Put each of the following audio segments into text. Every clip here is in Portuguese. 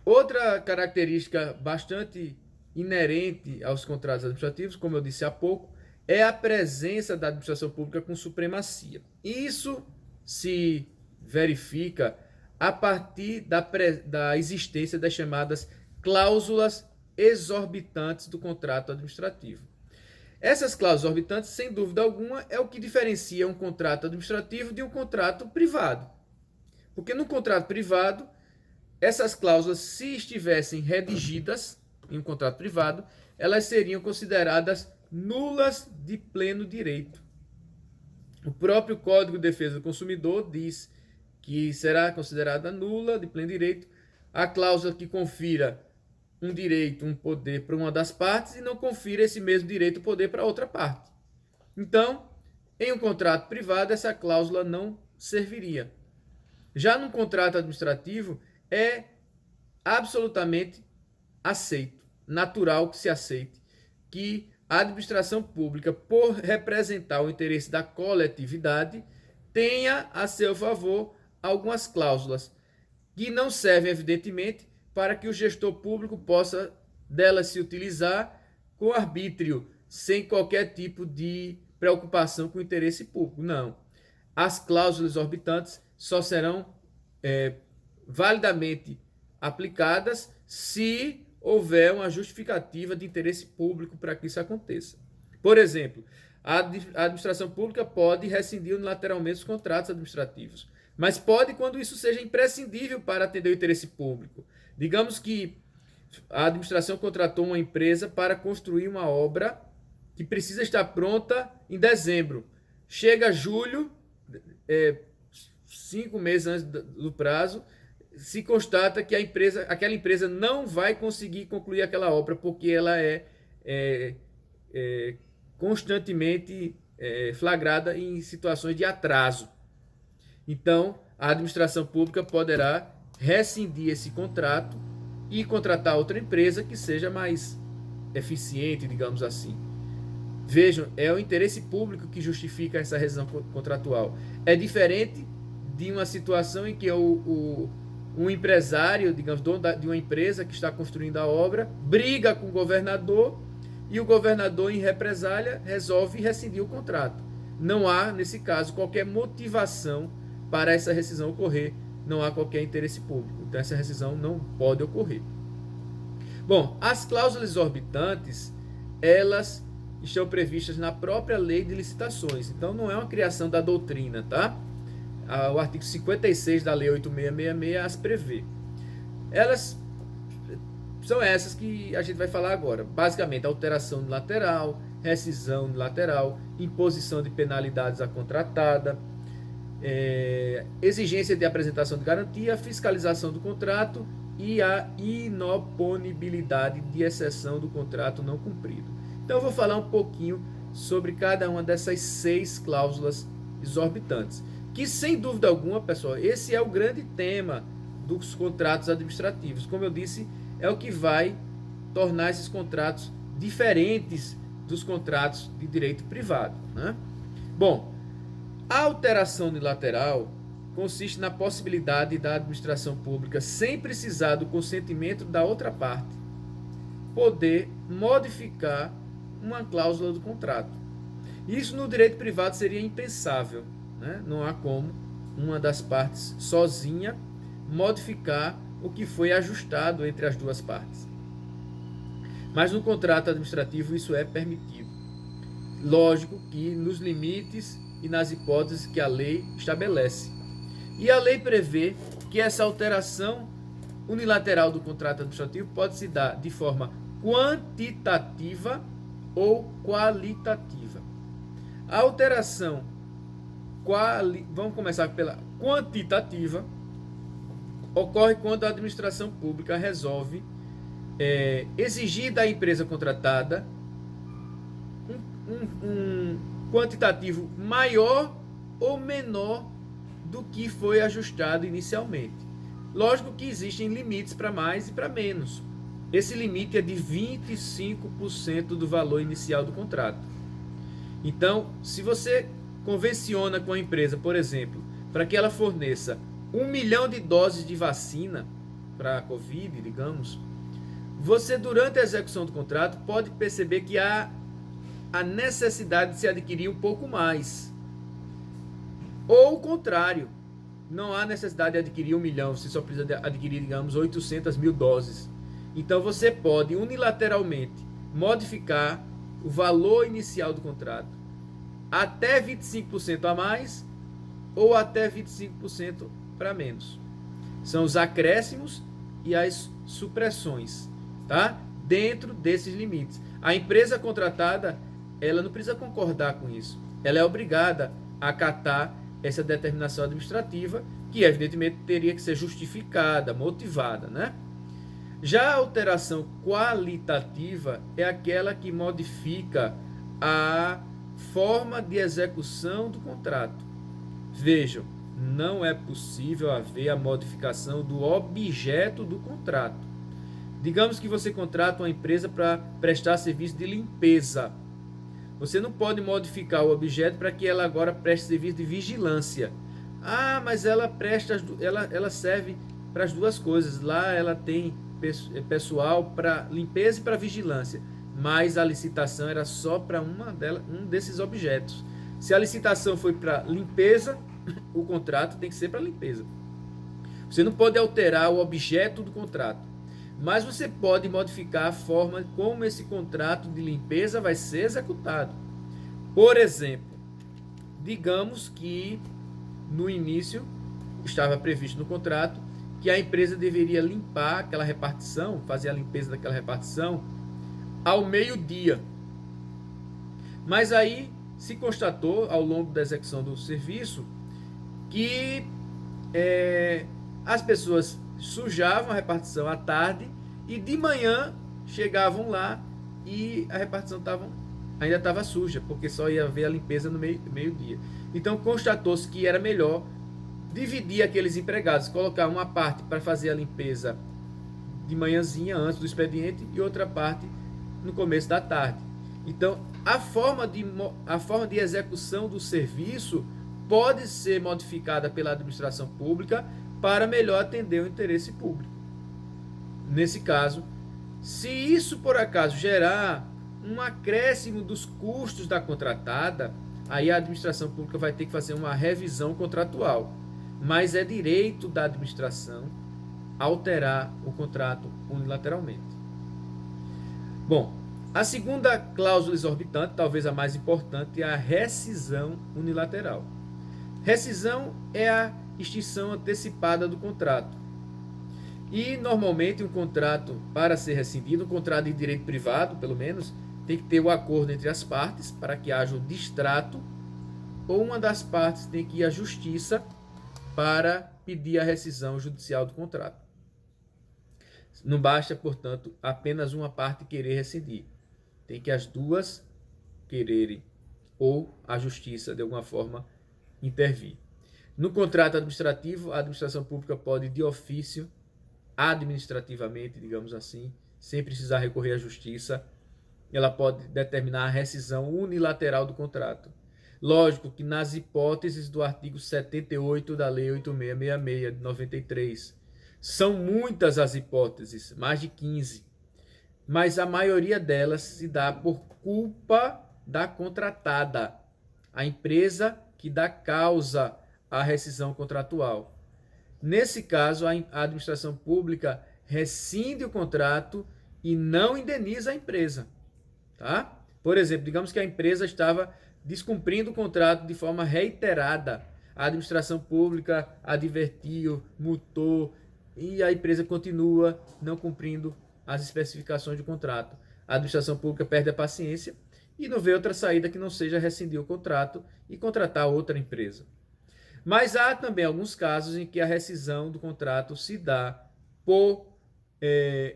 Outra característica bastante inerente aos contratos administrativos, como eu disse há pouco, é a presença da administração pública com supremacia. Isso se verifica a partir da existência das chamadas cláusulas exorbitantes do contrato administrativo. Essas cláusulas exorbitantes, sem dúvida alguma, é o que diferencia um contrato administrativo de um contrato privado. Porque no contrato privado, essas cláusulas, se estivessem redigidas em um contrato privado, elas seriam consideradas nulas de pleno direito. O próprio Código de Defesa do Consumidor diz que será considerada nula de pleno direito a cláusula que confira um direito, um poder para uma das partes e não confira esse mesmo direito, poder para outra parte. Então, em um contrato privado, essa cláusula não serviria. Já num contrato administrativo, é absolutamente aceito, natural que se aceite, que a administração pública, por representar o interesse da coletividade, tenha a seu favor algumas cláusulas que não servem, evidentemente, para que o gestor público possa delas se utilizar com arbítrio, sem qualquer tipo de preocupação com o interesse público. Não. As cláusulas exorbitantes só serão validamente aplicadas se houver uma justificativa de interesse público para que isso aconteça. Por exemplo, a administração pública pode rescindir unilateralmente os contratos administrativos, mas pode quando isso seja imprescindível para atender o interesse público. Digamos que a administração contratou uma empresa para construir uma obra que precisa estar pronta em dezembro. Chega julho, 5 meses antes do prazo, se constata que aquela empresa não vai conseguir concluir aquela obra porque ela é constantemente flagrada em situações de atraso. Então, a administração pública poderá rescindir esse contrato e contratar outra empresa que seja mais eficiente, digamos assim. Vejam, é o interesse público que justifica essa rescisão contratual. É diferente de uma situação em que um empresário, digamos, dono de uma empresa que está construindo a obra, briga com o governador e o governador, em represália, resolve rescindir o contrato. Não há, nesse caso, qualquer motivação para essa rescisão ocorrer. Não há qualquer interesse público. Então, essa rescisão não pode ocorrer. Bom, as cláusulas exorbitantes, elas estão previstas na própria lei de licitações. Então, não é uma criação da doutrina, tá? O artigo 56 da lei 8666 as prevê. Elas são essas que a gente vai falar agora. Basicamente, alteração unilateral, rescisão unilateral, imposição de penalidades à contratada, exigência de apresentação de garantia, fiscalização do contrato e a inoponibilidade de exceção do contrato não cumprido. Então eu vou falar um pouquinho sobre cada uma dessas 6 cláusulas exorbitantes, que sem dúvida alguma, pessoal, esse é o grande tema dos contratos administrativos. Como eu disse, é o que vai tornar esses contratos diferentes dos contratos de direito privado, né? Bom, a alteração unilateral consiste na possibilidade da administração pública, sem precisar do consentimento da outra parte, poder modificar uma cláusula do contrato. Isso no direito privado seria impensável, né? Não há como uma das partes sozinha modificar o que foi ajustado entre as duas partes. Mas no contrato administrativo isso é permitido. Lógico que nos limites e nas hipóteses que a lei estabelece. E a lei prevê que essa alteração unilateral do contrato administrativo pode se dar de forma quantitativa ou qualitativa. A alteração, vamos começar pela quantitativa, ocorre quando a administração pública resolve exigir da empresa contratada um quantitativo maior ou menor do que foi ajustado inicialmente. Lógico que existem limites para mais e para menos. Esse limite é de 25% do valor inicial do contrato. Então, se você convenciona com a empresa, por exemplo, para que ela forneça 1 milhão de doses de vacina, para a Covid, digamos, você, durante a execução do contrato, pode perceber que há a necessidade de se adquirir um pouco mais. Ou o contrário, não há necessidade de adquirir 1 milhão, você só precisa adquirir, digamos, 800 mil doses. Então você pode unilateralmente modificar o valor inicial do contrato até 25% a mais ou até 25% para menos. São os acréscimos e as supressões, tá? Dentro desses limites. A empresa contratada, ela não precisa concordar com isso. Ela é obrigada a acatar essa determinação administrativa, que evidentemente teria que ser justificada, motivada, né? Já a alteração qualitativa é aquela que modifica a forma de execução do contrato. Vejam, não é possível haver a modificação do objeto do contrato. Digamos que você contrata uma empresa para prestar serviço de limpeza. Você não pode modificar o objeto para que ela agora preste serviço de vigilância. Ah, mas ela serve para as duas coisas. Lá ela tem pessoal para limpeza e para vigilância. Mas a licitação era só para um desses objetos. Se a licitação foi para limpeza, o contrato tem que ser para limpeza. Você não pode alterar o objeto do contrato. Mas você pode modificar a forma como esse contrato de limpeza vai ser executado. Por exemplo, digamos que no início estava previsto no contrato que a empresa deveria limpar aquela repartição, fazer a limpeza daquela repartição ao meio-dia. Mas aí se constatou ao longo da execução do serviço que as pessoas sujavam a repartição à tarde e de manhã chegavam lá e a repartição ainda estava suja, porque só ia haver a limpeza no meio-dia. Então constatou-se que era melhor dividir aqueles empregados, colocar uma parte para fazer a limpeza de manhãzinha antes do expediente e outra parte no começo da tarde. Então a forma de execução do serviço pode ser modificada pela administração pública para melhor atender o interesse público. Nesse caso, se isso por acaso gerar um acréscimo dos custos da contratada, aí a administração pública vai ter que fazer uma revisão contratual. Mas é direito da administração alterar o contrato unilateralmente. Bom, a segunda cláusula exorbitante, talvez a mais importante, é a rescisão unilateral. Rescisão é a extinção antecipada do contrato. E normalmente um contrato, para ser rescindido, um contrato de direito privado, pelo menos, tem que ter o acordo entre as partes para que haja o distrato, ou uma das partes tem que ir à justiça para pedir a rescisão judicial do contrato. Não basta, portanto, apenas uma parte querer rescindir. Tem que as duas quererem, ou a justiça, de alguma forma, intervir. No contrato administrativo, a administração pública pode, de ofício, administrativamente, digamos assim, sem precisar recorrer à justiça, ela pode determinar a rescisão unilateral do contrato. Lógico que nas hipóteses do artigo 78 da Lei 8666 de 93. São muitas as hipóteses, mais de 15. Mas a maioria delas se dá por culpa da contratada, a empresa que dá causa à rescisão contratual. Nesse caso, a administração pública rescinde o contrato e não indeniza a empresa. Tá? Por exemplo, digamos que a empresa estava descumprindo o contrato de forma reiterada. A administração pública advertiu, multou e a empresa continua não cumprindo as especificações do contrato. A administração pública perde a paciência e não vê outra saída que não seja rescindir o contrato e contratar outra empresa. Mas há também alguns casos em que a rescisão do contrato se dá por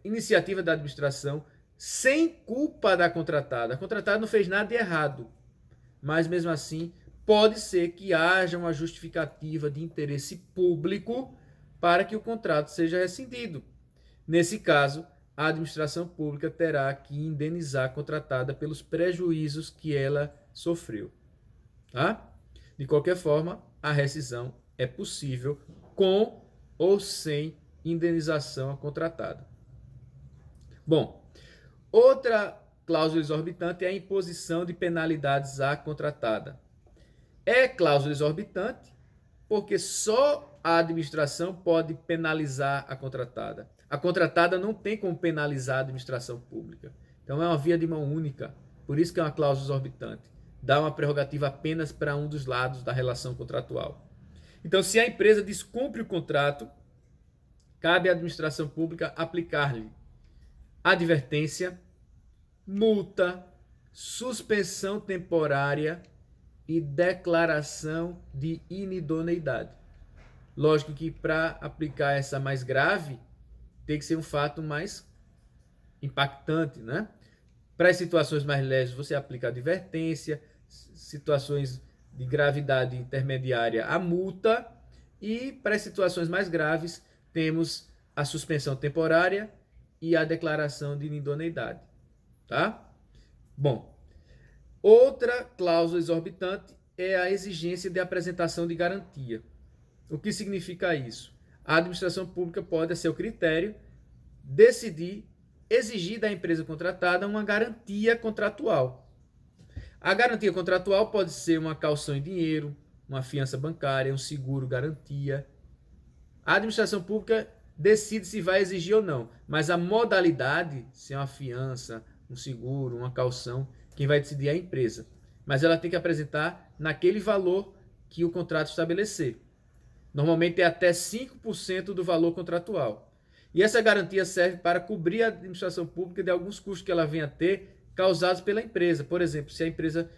iniciativa da administração sem culpa da contratada. A contratada não fez nada de errado, mas mesmo assim pode ser que haja uma justificativa de interesse público para que o contrato seja rescindido. Nesse caso, a administração pública terá que indenizar a contratada pelos prejuízos que ela sofreu. Tá? De qualquer forma, a rescisão é possível com ou sem indenização à contratada. Bom, outra cláusula exorbitante é a imposição de penalidades à contratada. É cláusula exorbitante porque só a administração pode penalizar a contratada. A contratada não tem como penalizar a administração pública. Então é uma via de mão única. Por isso que é uma cláusula exorbitante. Dá uma prerrogativa apenas para um dos lados da relação contratual. Então, se a empresa descumpre o contrato, cabe à administração pública aplicar-lhe advertência, multa, suspensão temporária e declaração de inidoneidade. Lógico que para aplicar essa mais grave, tem que ser um fato mais impactante, né? Para as situações mais leves, você aplica advertência, situações de gravidade intermediária, a multa, e para as situações mais graves, temos a suspensão temporária e a declaração de inidoneidade, tá? Bom, outra cláusula exorbitante é a exigência de apresentação de garantia. O que significa isso? A administração pública pode, a seu critério, decidir exigir da empresa contratada uma garantia contratual. A garantia contratual pode ser uma caução em dinheiro, uma fiança bancária, um seguro garantia. A administração pública decide se vai exigir ou não, mas a modalidade, se é uma fiança, um seguro, uma caução, quem vai decidir é a empresa. Mas ela tem que apresentar naquele valor que o contrato estabelecer. Normalmente é até 5% do valor contratual. E essa garantia serve para cobrir a administração pública de alguns custos que ela venha a ter causados pela empresa. Por exemplo, se a empresa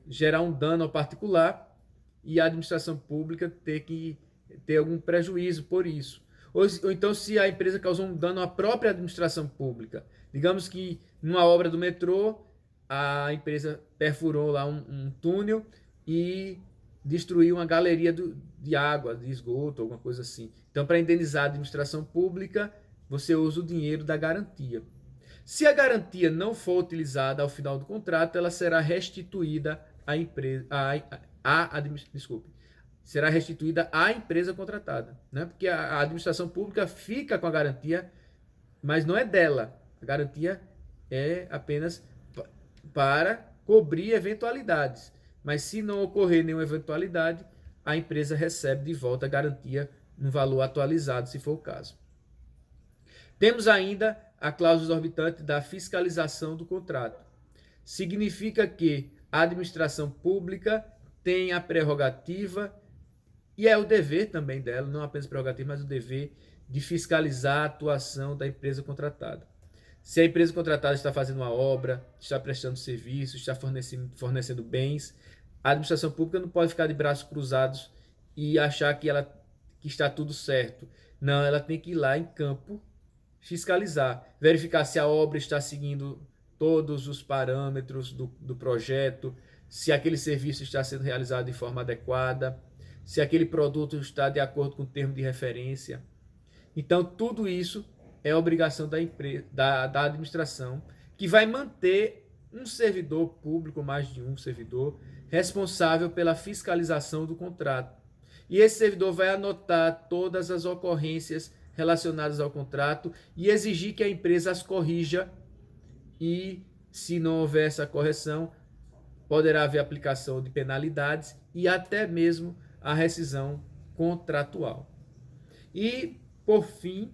gerar um dano ao particular e a administração pública ter que ter algum prejuízo por isso. Ou então se a empresa causou um dano à própria administração pública. Digamos que numa obra do metrô, a empresa perfurou lá um túnel e destruiu uma galeria de água, de esgoto, alguma coisa assim. Então, para indenizar a administração pública, você usa o dinheiro da garantia. Se a garantia não for utilizada ao final do contrato, ela será restituída à empresa, será restituída à empresa contratada, né? Porque a administração pública fica com a garantia, mas não é dela. A garantia é apenas para cobrir eventualidades. Mas se não ocorrer nenhuma eventualidade, a empresa recebe de volta a garantia no valor atualizado, se for o caso. Temos ainda a cláusula exorbitante da fiscalização do contrato. Significa que a administração pública tem a prerrogativa, e é o dever também dela, não apenas prerrogativa, mas o dever de fiscalizar a atuação da empresa contratada. Se a empresa contratada está fazendo uma obra, está prestando serviço, está fornecendo bens, a administração pública não pode ficar de braços cruzados e achar que está tudo certo. Não, ela tem que ir lá em campo fiscalizar, verificar se a obra está seguindo todos os parâmetros do projeto, se aquele serviço está sendo realizado de forma adequada, se aquele produto está de acordo com o termo de referência. Então, tudo isso é obrigação da administração, que vai manter um servidor público, mais de um servidor, responsável pela fiscalização do contrato. E esse servidor vai anotar todas as ocorrências relacionadas ao contrato e exigir que a empresa as corrija. E, se não houver essa correção, poderá haver aplicação de penalidades e até mesmo a rescisão contratual. E, por fim,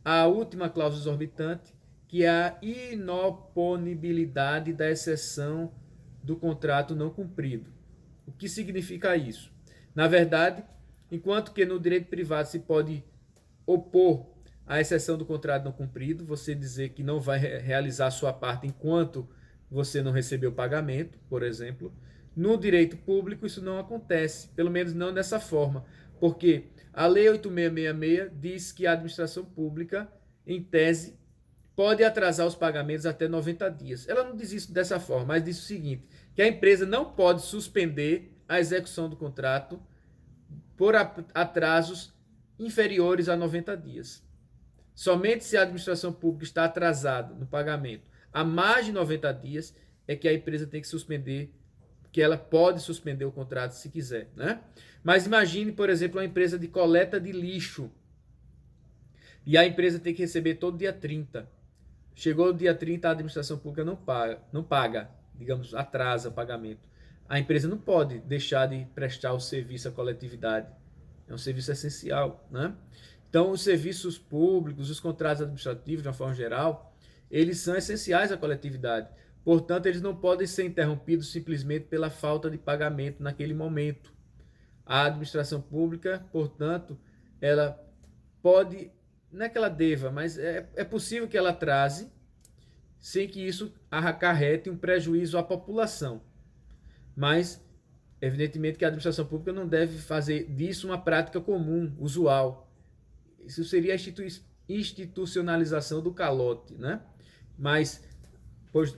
a última cláusula exorbitante, que é a inoponibilidade da exceção do contrato não cumprido. O que significa isso? Na verdade, enquanto que no direito privado se pode opor à exceção do contrato não cumprido, você dizer que não vai realizar a sua parte enquanto você não recebeu o pagamento, por exemplo, no direito público isso não acontece, pelo menos não dessa forma, porque a Lei 8666 diz que a administração pública, em tese, pode atrasar os pagamentos até 90 dias. Ela não diz isso dessa forma, mas diz o seguinte, que a empresa não pode suspender a execução do contrato por atrasos inferiores a 90 dias. Somente se a administração pública está atrasada no pagamento há mais de 90 dias é que a empresa tem que suspender, que ela pode suspender o contrato se quiser, né? Mas imagine, por exemplo, uma empresa de coleta de lixo. E a empresa tem que receber todo dia 30. Chegou o dia 30, a administração pública não paga, digamos, atrasa o pagamento. A empresa não pode deixar de prestar o serviço à coletividade. É um serviço essencial, né? Então, os serviços públicos, os contratos administrativos, de uma forma geral, eles são essenciais à coletividade. Portanto, eles não podem ser interrompidos simplesmente pela falta de pagamento naquele momento. A administração pública, portanto, ela pode, não é que ela deva, mas é possível que ela atrase sem que isso acarrete um prejuízo à população. Mas, evidentemente, que a administração pública não deve fazer disso uma prática comum, usual. Isso seria a institucionalização do calote, né? Mas, pois,